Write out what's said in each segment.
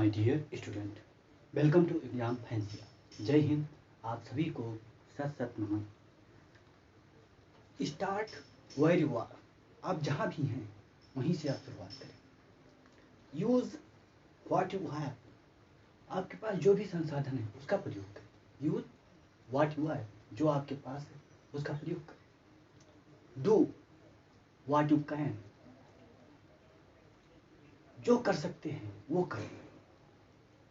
My dear student, welcome to exam फैंसिया। जय हिंद। आप सभी को सत सत नमन। Start where you are. आप जहाँ भी हैं वहीं से आप शुरुआत करें। Use what you have. आपके पास जो भी संसाधन है उसका प्रयोग करें। यूज व्हाट यू हैव, जो आपके पास है उसका प्रयोग करें। डू व्हाट यू कैन, जो कर सकते हैं वो करें।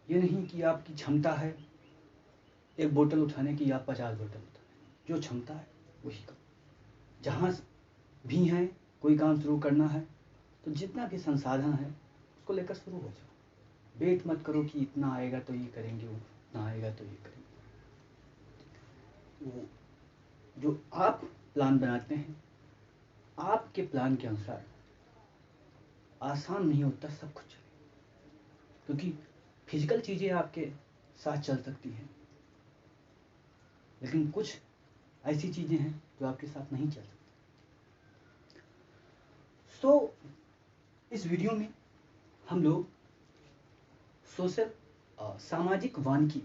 ये नहीं कि आपकी क्षमता है एक बोतल उठाने की, आप 50 बोतल उठाने। जो क्षमता है वही करो। जहाँ भी हैं कोई काम शुरू करना है तो जितना भी संसाधन है उसको लेकर शुरू हो जाओ। वेट मत करो कि इतना आएगा तो ये करेंगे, उतना आएगा तो ये करेंगे। वो जो आप प्लान बनाते हैं, आपके प्लान के अनुसार आसान नहीं होता सब कुछ, क्योंकि फिजिकल चीज़ें आपके साथ चल सकती हैं, लेकिन कुछ ऐसी चीज़ें हैं जो आपके साथ नहीं चल सकती। सो इस वीडियो में हम लोग सोशल सामाजिक वानिकी,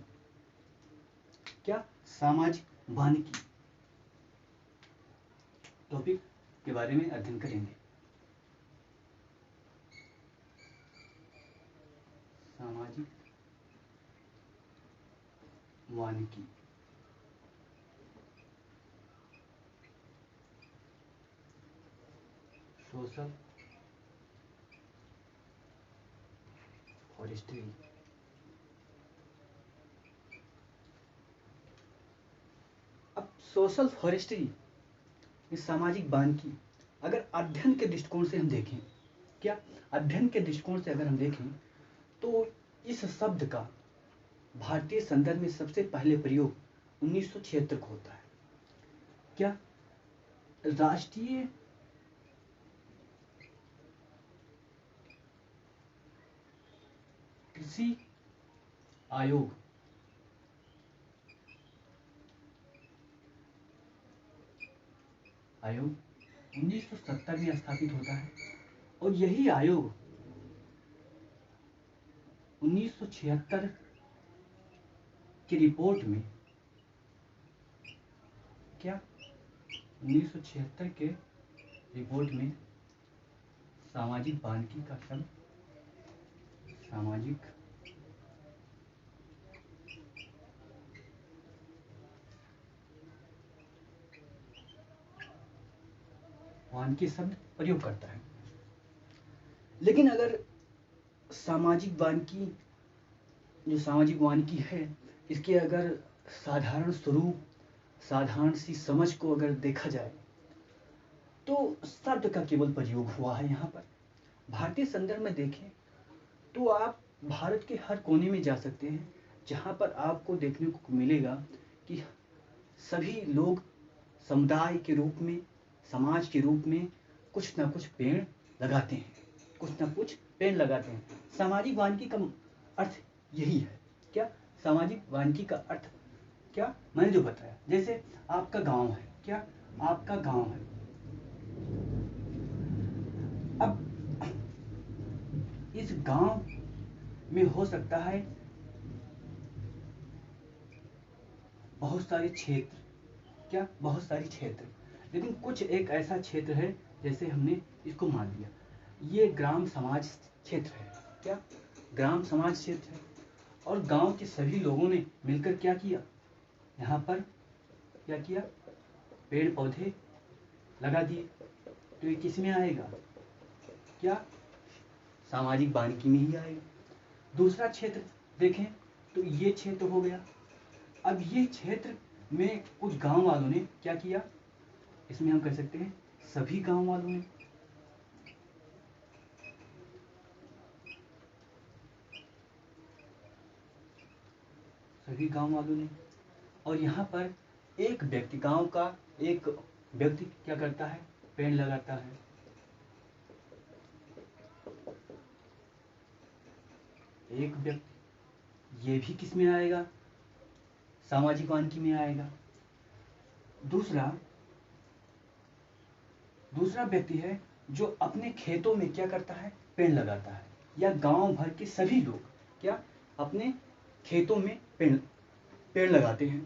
क्या सामाजिक वानिकी टॉपिक के बारे में अध्ययन करेंगे। सामाजिक वानिकी। Social forestry. अब सोशल फॉरेस्ट्री, इस सामाजिक वानिकी, अगर अध्ययन के दृष्टिकोण से हम देखें, क्या अध्ययन के दृष्टिकोण से अगर हम देखें तो इस शब्द का भारतीय संदर्भ में सबसे पहले प्रयोग 1976 को होता है। क्या राष्ट्रीय कृषि आयोग 1970 में स्थापित होता है और यही आयोग 1976 की रिपोर्ट में, क्या 1976 के रिपोर्ट में सामाजिक वानिकी का शब्द, सामाजिक वानिकी शब्द प्रयोग करता है। लेकिन अगर सामाजिक वानिकी, जो सामाजिक वानिकी है, इसके अगर साधारण स्वरूप, साधारण सी समझ को अगर देखा जाए तो शब्द का केवल प्रयोग हुआ है। यहाँ पर भारतीय संदर्भ में देखें तो आप भारत के हर कोने में जा सकते हैं जहाँ पर आपको देखने को मिलेगा कि सभी लोग समुदाय के रूप में, समाज के रूप में कुछ ना कुछ पेड़ लगाते हैं, कुछ ना कुछ पेड़ लगाते हैं। सामाजिक वानिकी का अर्थ यही है। क्या सामाजिक वानिकी का अर्थ, क्या मैंने जो बताया, जैसे आपका गांव है, क्या आपका गांव है। अब इस गांव में हो सकता है बहुत सारे क्षेत्र, क्या बहुत सारे क्षेत्र, लेकिन कुछ एक ऐसा क्षेत्र है, जैसे हमने इसको मान लिया ये ग्राम समाज क्षेत्र है। क्या ग्राम समाज क्षेत्र है और गांव के सभी लोगों ने मिलकर क्या किया, यहाँ पर क्या किया, पेड़ पौधे लगा दिए। तो ये किस में आएगा, क्या सामाजिक वानिकी में ही आएगा। दूसरा क्षेत्र देखें तो ये क्षेत्र हो गया। अब ये क्षेत्र में कुछ गांव वालों ने क्या किया, इसमें हम कह सकते हैं सभी गांव वालों ने, सभी गांव वालों ने। और यहाँ पर एक व्यक्ति, गांव का एक व्यक्ति क्या करता है, पेड़ लगाता है। एक व्यक्ति, ये भी किस में आएगा, सामाजिक वानिकी में आएगा। दूसरा व्यक्ति है जो अपने खेतों में क्या करता है, पेड़ लगाता है। या गांव भर के सभी लोग क्या अपने खेतों में पेड़ लगाते हैं।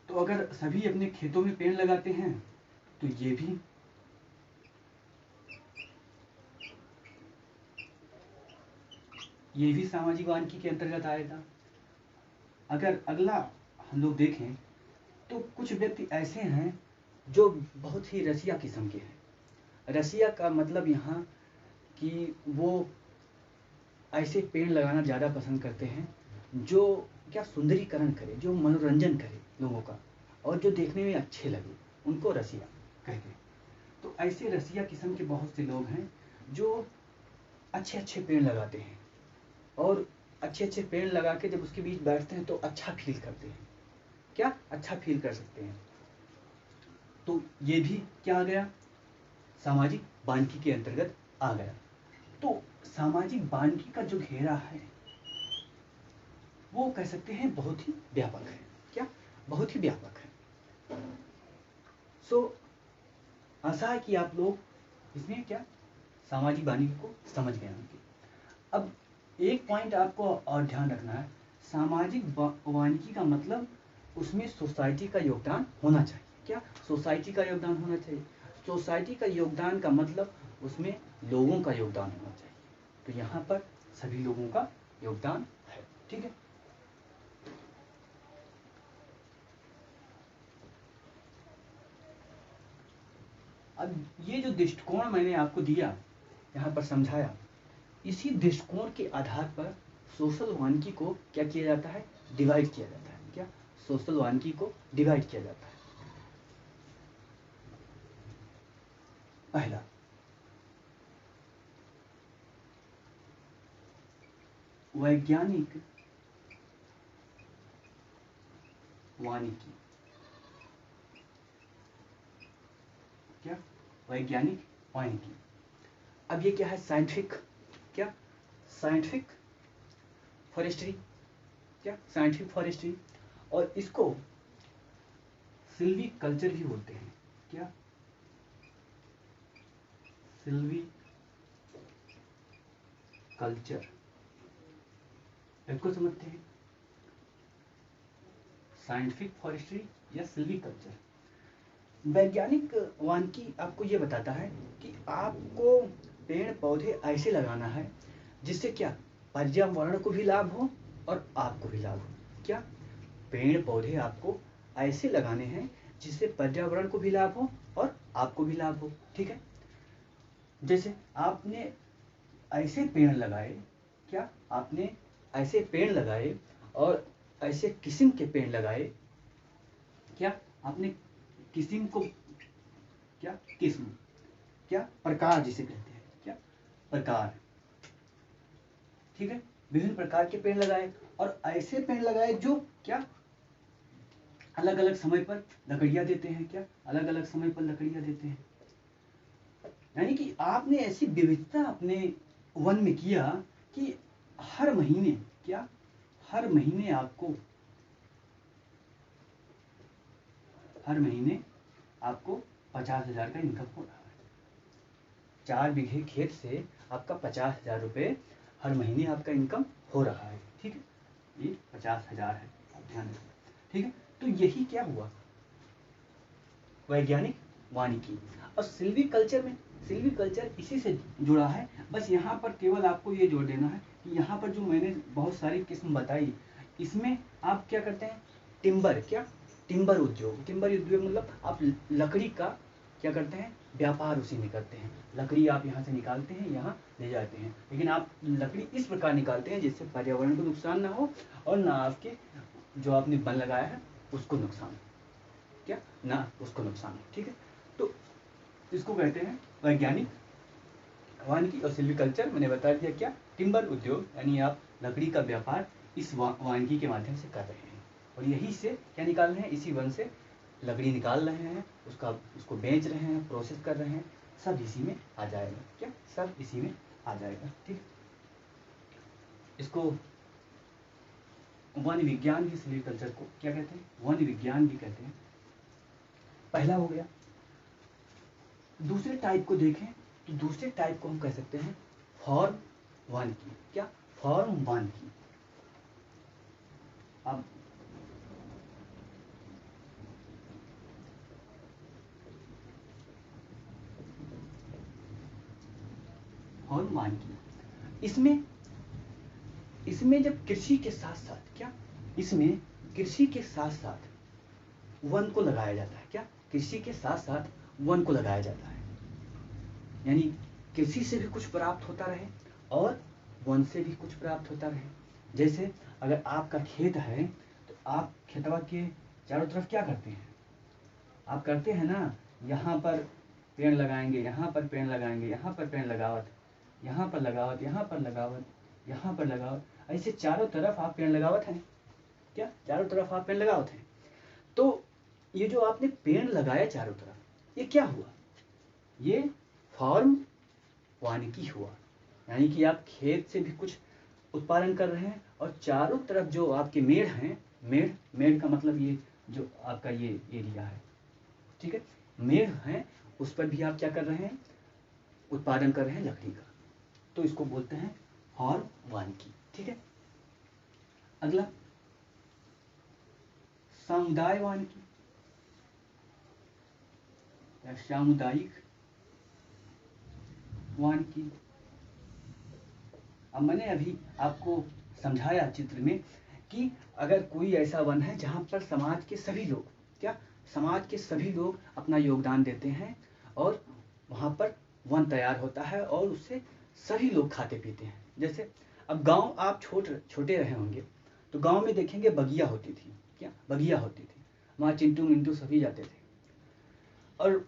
तो अगर सभी अपने खेतों में पेड़ लगाते हैं तो ये भी सामाजिक वानिकी के अंतर्गत आएगा। अगर अगला हम लोग देखें तो कुछ व्यक्ति ऐसे हैं जो बहुत ही रसिया किस्म के हैं। रसिया का मतलब यहाँ कि वो ऐसे पेड़ लगाना ज़्यादा पसंद करते हैं जो क्या सुंदरीकरण करे, जो मनोरंजन करे लोगों का, और जो देखने में अच्छे लगे, उनको रसिया कहते हैं। तो ऐसे रसिया किस्म के बहुत से लोग हैं जो अच्छे अच्छे पेड़ लगाते हैं, और अच्छे अच्छे पेड़ लगा के जब उसके बीच बैठते हैं तो अच्छा फील करते हैं। क्या अच्छा फील कर सकते हैं। तो ये भी क्या आ गया, सामाजिक वानिकी के अंतर्गत आ गया। तो सामाजिक वानिकी का जो घेरा है वो कह सकते हैं बहुत ही व्यापक है। क्या बहुत ही व्यापक है। आशा है कि आप लोग इसमें क्या सामाजिक वानिकी को समझ गए होंगे। अब एक पॉइंट आपको और ध्यान रखना है, सामाजिक वानिकी का मतलब उसमें सोसाइटी का योगदान होना चाहिए। क्या सोसाइटी का योगदान होना चाहिए। सोसाइटी का योगदान का मतलब उसमें लोगों का योगदान होना चाहिए। तो यहाँ पर सभी लोगों का योगदान है। ठीक है। अब ये जो दृष्टिकोण मैंने आपको दिया, यहाँ पर समझाया, इसी दृष्टिकोण के आधार पर सोशल वानिकी को क्या किया जाता है, डिवाइड किया जाता है। क्या सोशल वानिकी को डिवाइड किया जाता है। पहला, वैज्ञानिक वानिकी। क्या वैज्ञानिक वानिकी। अब ये क्या है, साइंटिफिक, क्या साइंटिफिक फॉरेस्ट्री, क्या साइंटिफिक फॉरेस्ट्री, और इसको सिल्वी कल्चर भी बोलते हैं। क्या सिल्वी कल्चर, इसको समझते हैं, साइंटिफिक फॉरेस्ट्री या सिल्वी कल्चर। वैज्ञानिक वानिकी आपको ये बताता है कि आपको पेड़ पौधे ऐसे लगाना है जिससे क्या पर्यावरण को भी लाभ हो और आपको भी लाभ हो। क्या पेड़ पौधे आपको ऐसे लगाने हैं जिससे पर्यावरण को भी लाभ हो और आपको भी लाभ हो। ठीक है। जैसे आपने ऐसे पेड़ लगाए, क्या आपने ऐसे पेड़ लगाए और ऐसे किस्म के पेड़ लगाए, क्या आपने किस्म को, क्या किस्म, क्या प्रकार जिसे कहते हैं, क्या प्रकार। ठीक है। विभिन्न प्रकार के पेड़ लगाए और ऐसे पेड़ लगाए जो क्या अलग अलग समय पर लकड़ियां देते हैं। क्या अलग अलग समय पर लकड़ियां देते हैं। यानी कि आपने ऐसी विविधता अपने वन में किया कि हर महीने, क्या हर महीने आपको, हर महीने आपको 50,000 का इनकम हो रहा है। 4 बीघे खेत से आपका 50,000 रुपये हर महीने आपका इनकम हो रहा है। ठीक है। ये 50,000 है, आप ध्यान रखना। ठीक है। तो यही क्या हुआ, वैज्ञानिक वानिकी। और सिल्वी कल्चर में, सिल्वी कल्चर इसी से जुड़ा है। बस यहाँ पर केवल आपको ये जोड़ देना है कि यहाँ पर जो मैंने बहुत सारी किस्म बताई, इसमें आप क्या करते हैं, टिम्बर, क्या टिम्बर उद्योग। टिम्बर उद्योग मतलब आप लकड़ी का क्या करते हैं, व्यापार उसी में करते हैं। लकड़ी आप यहाँ से निकालते हैं, यहाँ ले जाते हैं, लेकिन आप लकड़ी इस प्रकार निकालते हैं जिससे पर्यावरण को नुकसान ना हो और ना आपके जो आपने वन लगाया है उसको नुकसान हो। क्या ना उसको नुकसान हो। ठीक है। तो इसको कहते हैं वैज्ञानिक वानिकी और सिल्वीकल्चर। मैंने बता दिया क्या, टिम्बर उद्योग, यानी आप लकड़ी का व्यापार इस वानिकी के माध्यम से कर रहे हैं, और यही से क्या निकाल रहे हैं, इसी वन से लकड़ी निकाल रहे हैं, उसको बेच रहे हैं, प्रोसेस कर रहे हैं, सब इसी में आ जाएगा। क्या सब इसी में आ जाएगा। ठीक। इसको वन विज्ञान भी, सिल्वीकल्चर को क्या कहते हैं, वन विज्ञान भी कहते हैं। पहला हो गया। दूसरे टाइप को देखें तो दूसरे टाइप को हम कह सकते हैं फॉर्म वानिकी। क्या फॉर्म वन की। अब फॉर्म वन की, इसमें जब कृषि के साथ साथ क्या, इसमें कृषि के साथ साथ वन को लगाया जाता है। क्या, कृषि के साथ साथ वन को लगाया जाता है, यानी कृषि से भी कुछ प्राप्त होता रहे और वन से भी कुछ प्राप्त होता रहे। जैसे अगर आपका खेत है तो आप खेतवा के चारों तरफ क्या करते हैं, आप करते हैं ना, यहाँ पर पेड़ लगाएंगे, यहाँ पर पेड़ लगाएंगे, यहाँ पर पेड़ लगावत, यहाँ पर लगावत, यहाँ पर लगावत, यहाँ पर लगावत, ऐसे चारों तरफ आप पेड़ लगावत हैं। क्या, चारों तरफ आप पेड़ लगावत हैं। तो ये जो आपने पेड़ लगाया चारों तरफ, ये क्या हुआ, ये फॉर्म वानिकी हुआ, यानी कि आप खेत से भी कुछ उत्पादन कर रहे हैं और चारों तरफ जो आपके मेड़ हैं, मेड़ का मतलब ये जो आपका ये एरिया है, ठीक है, मेड़ हैं, उस पर भी आप क्या कर रहे हैं, उत्पादन कर रहे हैं लकड़ी का, तो इसको बोलते हैं फॉर्म वानिकी। ठीक है, अगला समुदाय वानिकी या सामुदायिक वानिकी। अब मैंने अभी आपको समझाया चित्र में कि अगर कोई ऐसा वन है जहाँ पर समाज के सभी लोग, क्या, समाज के सभी लोग अपना योगदान देते हैं और वहाँ पर वन तैयार होता है और उससे सभी लोग खाते पीते हैं। जैसे अब गांव आप छोटे रहे होंगे तो गांव में देखेंगे बगिया होती थी। क्या, बगिया होती थी, वहाँ चिंटू मिंटू सभी जाते थे और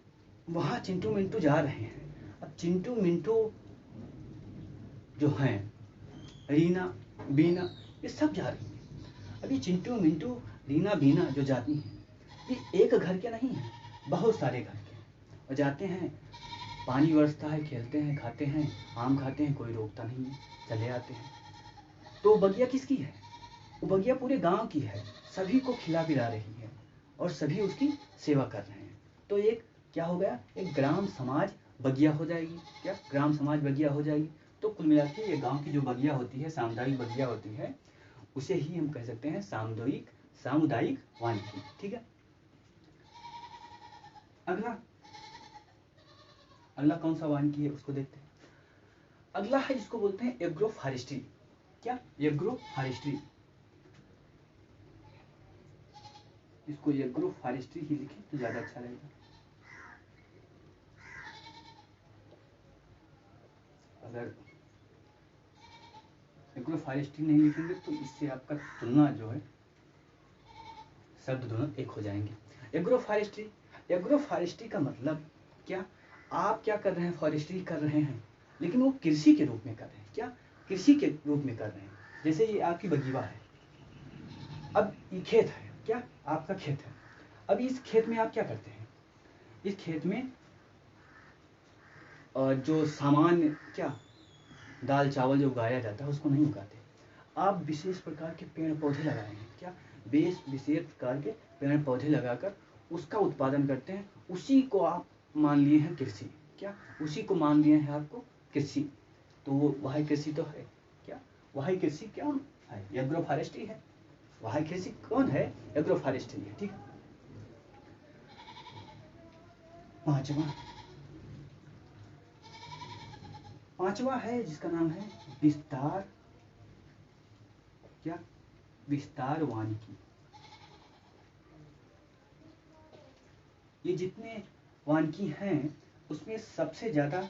वहाँ चिंटू मिंटू जा रहे हैं। अब चिंटू मिंटू जो हैं, रीना बीना, ये सब जा रही हैं। अभी चिंटू मिंटू रीना बीना जो जाती हैं, ये एक घर के नहीं हैं, बहुत सारे घर के हैं और जाते हैं, पानी बरसता है, खेलते हैं, खाते हैं, आम खाते हैं, कोई रोकता नहीं है, चले आते हैं। तो बगिया किसकी है, वो बगिया पूरे गांव की है, सभी को खिला पिला रही है और सभी उसकी सेवा कर रहे हैं। तो एक क्या हो गया, एक ग्राम समाज बगिया हो जाएगी। क्या, ग्राम समाज बगिया हो जाएगी। तो कुल मिला के ये गांव की जो बगिया होती है, सामुदायिक बगिया होती है, उसे ही हम कह सकते हैं सामुदायिक वानिकी। ठीक है, अगला कौन सा वानिकी है उसको देखते हैं। अगला है जिसको बोलते हैं एग्रो फॉरेस्ट्री। क्या, एग्रो फॉरेस्ट्री, इसको एग्रो फॉरेस्ट्री ही लिखें तो ज्यादा अच्छा रहेगा। अगर एग्रो फॉरेस्ट्री नहीं लिखेंगे तो इससे आपका तुलना जो है, शब्द दोनों एक हो जाएंगे। एग्रो फॉरेस्ट्री का मतलब क्या, आप क्या कर रहे हैं, फॉरेस्ट्री कर रहे हैं, लेकिन वो कृषि के रूप में कर रहे हैं। क्या, कृषि के रूप में कर रहे हैं। जैसे ये आपकी बगीवा है, अब ये खेत है, क्या, आपका खेत है। अब इस खेत में आप क्या करते हैं, इस खेत में जो सामान्य क्या दाल चावल जो उगाया जाता है उसको नहीं उगाते, आप विशेष प्रकार के पेड़ पौधे लगाए हैं। क्या, विशेष प्रकार के पेड़ पौधे लगाकर उसका उत्पादन करते हैं, उसी को आप मान लिए हैं कृषि। क्या, उसी को मान लिए हैं आपको कृषि, तो वो वही कृषि तो है। क्या, वही कृषि कौन है, एग्रो फॉरेस्ट्री है। वही कृषि कौन है, एग्रो फॉरेस्ट्री है। ठीक, पांचवा है जिसका नाम है विस्तार। क्या, विस्तार वानिकी। ये जितने वानिकी हैं उसमें सबसे ज्यादा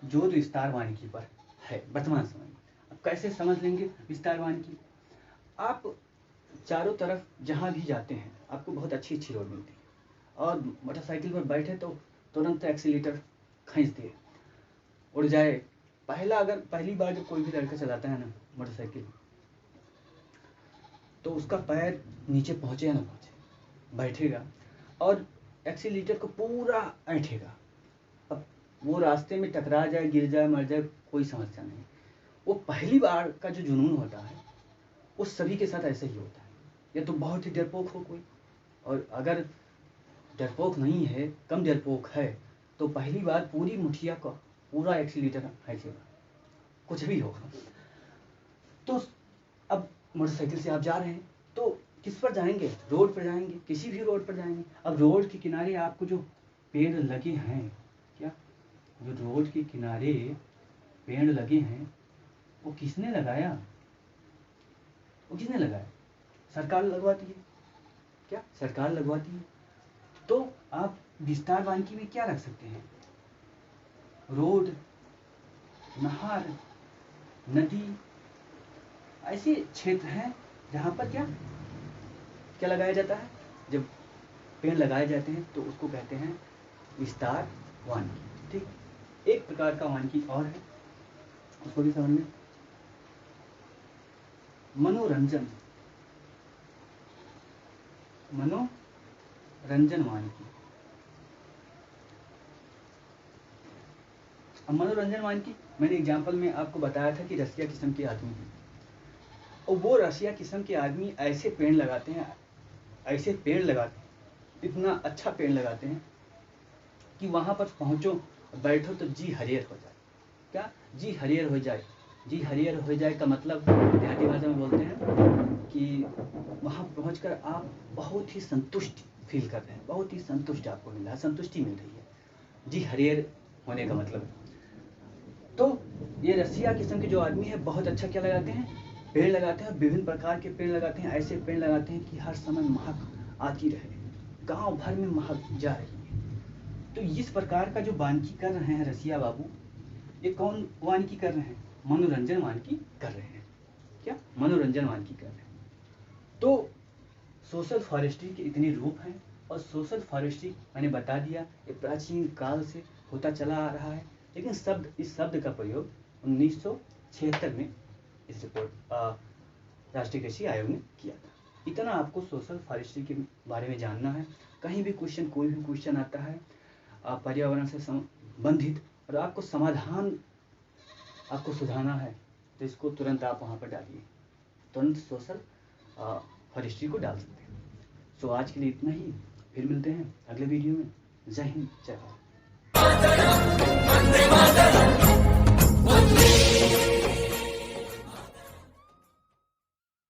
जोर विस्तार वानिकी पर है वर्तमान समय में। अब कैसे समझ लेंगे विस्तार वानिकी, आप चारों तरफ जहां भी जाते हैं आपको बहुत अच्छी अच्छी रोड मिलती है और मोटरसाइकिल पर बैठे तो तुरंत एक्सीलेटर खींच दिए, उड़ जाए। पहली बार जब कोई भी लड़का चलाता है ना मोटरसाइकिल, तो उसका पैर नीचे पहुंचे या ना पहुंचे, बैठेगा और एक्सीलेटर को पूरा ऐंठेगा। अब वो रास्ते में टकरा जाए, गिर जाए, मर जाए, कोई समस्या नहीं। वो पहली बार का जो जुनून होता है वो सभी के साथ ऐसे ही होता है। या तो बहुत ही डरपोक हो कोई, और अगर डरपोक नहीं है, कम डरपोक है, तो पहली बार पूरी मुठिया का पूरा एक्सीलेटर ऐंठेगा, कुछ भी होगा। तो अब मोटरसाइकिल से आप जा रहे हैं तो किस पर जाएंगे? रोड पर जाएंगे, किसी भी रोड पर जाएंगे। अब रोड के किनारे आपको जो पेड़ लगे हैं, क्या जो रोड के किनारे पेड़ लगे हैं वो किसने लगाया? वो किसने लगाया? सरकार लगवाती है। क्या सरकार लगवाती है? तो आप विस्तार वानिकी में क्या रख सकते हैं? रोड, नहर, नदी, ऐसे क्षेत्र हैं जहाँ पर क्या क्या लगाया जाता है? जब पेड़ लगाए जाते हैं तो उसको कहते हैं विस्तार वानिकी। ठीक, एक प्रकार का वानिकी और है, उसको भी समझ लें। मनोरंजन, मनोरंजन वानिकी। अब मनोरंजन वानिकी मैंने एग्जाम्पल में आपको बताया था कि रसिया किस्म के आदमी हैं, और वो रसिया किस्म के आदमी ऐसे पेड़ लगाते हैं, ऐसे पेड़ लगाते हैं, इतना अच्छा पेड़ लगाते हैं कि वहाँ पर पहुँचो, बैठो तो जी हरियर हो जाए। क्या जी हरियर हो जाए? जी हरियर हो जाए का मतलब देहाती भाषा में बोलते हैं कि वहाँ पहुँचकर आप बहुत ही संतुष्ट फील कर रहे हैं, बहुत ही संतुष्ट आपको मिल रहा है, संतुष्टि मिल रही है। जी हरियर होने का मतलब। तो ये रसिया किस्म के जो आदमी है बहुत अच्छा क्या लगाते हैं? पेड़ लगाते हैं, विभिन्न प्रकार के पेड़ लगाते हैं, ऐसे पेड़ लगाते हैं कि हर समय महक आती रहे, गांव भर में महक जा रही है। तो इस प्रकार का जो वानिकी कर रहे हैं रसिया बाबू, ये कौन वानिकी कर रहे हैं? मनोरंजन वानिकी कर रहे हैं। क्या मनोरंजन वानिकी कर रहे हैं। तो सोशल फॉरेस्ट्री के इतने रूप हैं, और सोशल फॉरेस्ट्री मैंने बता दिया ये प्राचीन काल से होता चला आ रहा है, लेकिन इस शब्द का प्रयोग 1976 में इस रिपोर्ट राष्ट्रीय कृषि आयोग ने किया था। इतना आपको सोशल फॉरेस्ट्री के बारे में जानना है। कहीं भी क्वेश्चन, कोई भी क्वेश्चन आता है पर्यावरण से संबंधित, और आपको समाधान आपको सुझाना है, तो इसको तुरंत आप वहाँ पर डालिए, तुरंत सोशल फॉरेस्ट्री को डाल सकते हैं। सो आज के लिए इतना ही, फिर मिलते हैं अगले वीडियो में। जय हिंद, जय भारत।